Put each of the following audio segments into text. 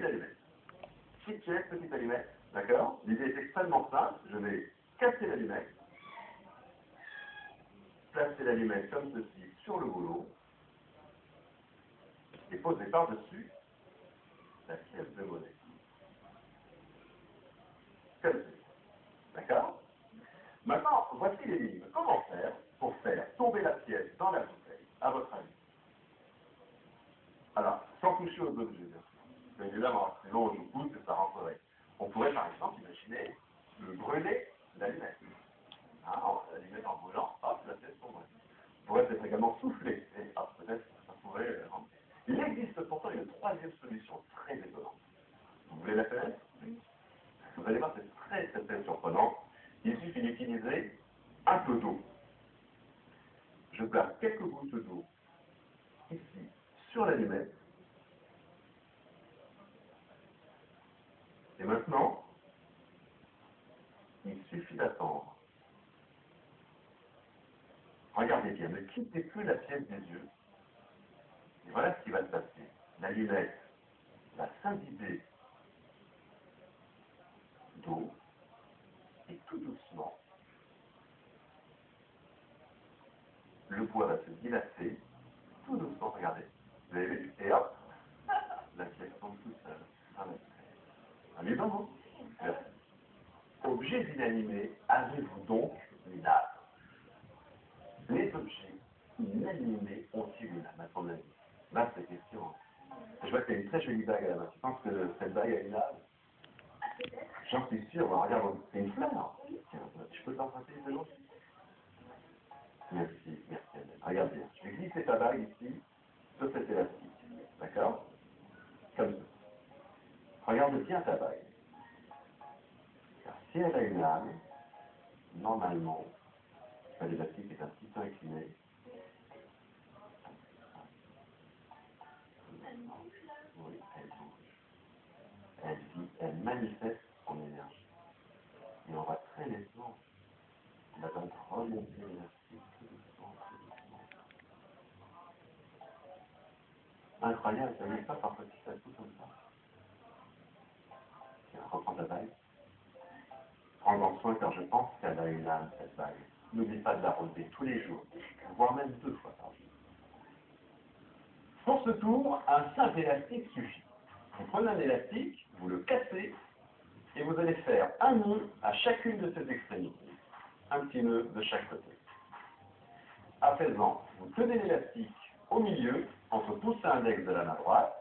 petite allumette. Petite pièce, petite allumette. D'accord? L'idée est extrêmement simple. Je vais casser l'allumette. Placer l'allumette comme ceci sur le boulot. Et poser par-dessus la pièce de monnaie. Comme ceci. D'accord? Maintenant, voici l'énigme. Comment faire pour faire tomber la pièce dans la bouteille, à votre avis? Alors, sans toucher aux objets, bien sûr. Mais évidemment, sinon je vous pousse et ça rentrerait. On pourrait par exemple imaginer le brûler l'allumette. L'allumette en brûlant, hop, la pièce tomberait. On pourrait peut-être également souffler, et hop, peut-être ça pourrait rentrer. Il existe pourtant une troisième solution très étonnante. Vous voulez la connaître? Vous allez voir, c'est très très très surprenant. Il suffit d'utiliser un peu d'eau. Je place quelques gouttes d'eau ici sur l'allumette. Et maintenant, il suffit d'attendre. Regardez bien, ne quittez plus la pièce des yeux. Et voilà ce qui va se passer. L'allumette va s'imbiber d'eau et tout doucement, le bois va se dilater, tout doucement, regardez. Vous avez vu? Et hop, la pièce tombe toute seule. Amusant, non? Objets inanimés, avez-vous donc une âme? Les objets inanimés ont-ils une âme, à ton avis? Là, c'est question. Je vois qu'il y a une très jolie bague à la main. Tu penses que cette bague a une âme? J'en suis sûr. Regarde, c'est une fleur. Tiens, je peux t'emprunter une seconde? Merci, merci. Regarde bien. Je vais glisser ta bague ici, sur cet élastique. D'accord? Comme ça. Regarde bien ta bague. Car si elle a une âme, normalement, l'élastique est un petit peu incliné. Oui, elle bouge. Elle vit, elle manifeste son énergie. Et on va très nettement, on va donc remonter l'élastique tout doucement, tout doucement. Incroyable, ça n'est pas par petit à tout comme ça. Tiens, reprends ta bague. Prends-en soin car je pense qu'elle a une âme, cette bague. N'oublie pas de la relever tous les jours, voire même 2 fois par jour. Pour ce tour, un simple élastique suffit. Vous prenez un élastique, vous le cassez, et vous allez faire un nœud à chacune de ces extrémités. Un petit nœud de chaque côté. À présent, vous tenez l'élastique au milieu, entre pouce et index de la main droite,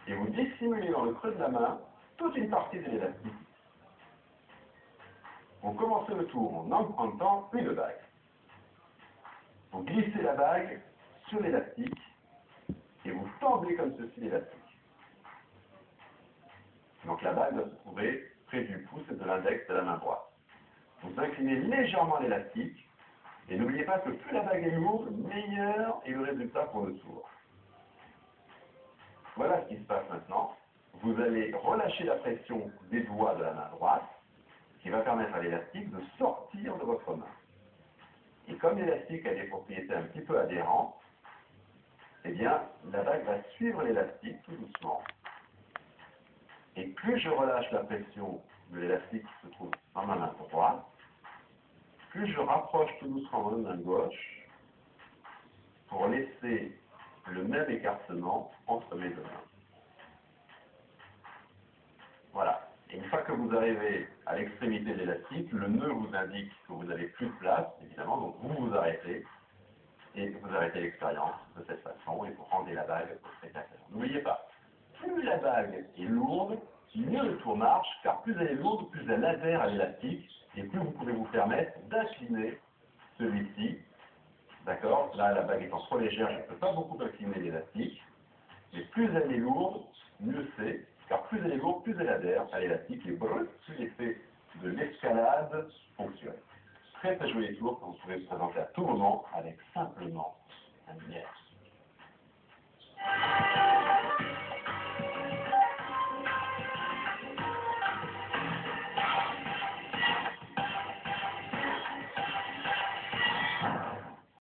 et vous dissimulez dans le creux de la main toute une partie de l'élastique. Vous commencez le tour en empruntant une bague. Vous glissez la bague sur l'élastique, et vous tendez comme ceci l'élastique. Donc la bague doit se trouver près du pouce et de l'index de la main droite. Vous inclinez légèrement l'élastique, et n'oubliez pas que plus la bague est lourde, meilleur est le résultat pour le tour. Voilà ce qui se passe maintenant. Vous allez relâcher la pression des doigts de la main droite, ce qui va permettre à l'élastique de sortir de votre main. Et comme l'élastique a des propriétés un petit peu adhérentes, eh bien, la bague va suivre l'élastique tout doucement. Et plus je relâche la pression de l'élastique qui se trouve dans ma main droite, plus je rapproche tout doucement ma main gauche pour laisser le même écartement entre mes deux mains. Voilà. Et une fois que vous arrivez à l'extrémité de l'élastique, le nœud vous indique que vous n'avez plus de place, évidemment, donc vous vous arrêtez, et vous arrêtez l'expérience de cette façon, et vous rendez la bague au spectateur. N'oubliez pas, plus la bague est lourde, mieux le tour marche, car plus elle est lourde, plus elle adhère à l'élastique, et plus vous pouvez vous permettre d'incliner celui-ci. D'accord? Là, la bague étant trop légère, je ne peux pas beaucoup incliner l'élastique, mais plus elle est lourde, mieux c'est, car plus elle est lourde, plus elle adhère à l'élastique, et brrr, plus l'effet de l'escalade fonctionne. Très très joli tour que vous pouvez vous présenter à tout moment avec simplement un miel.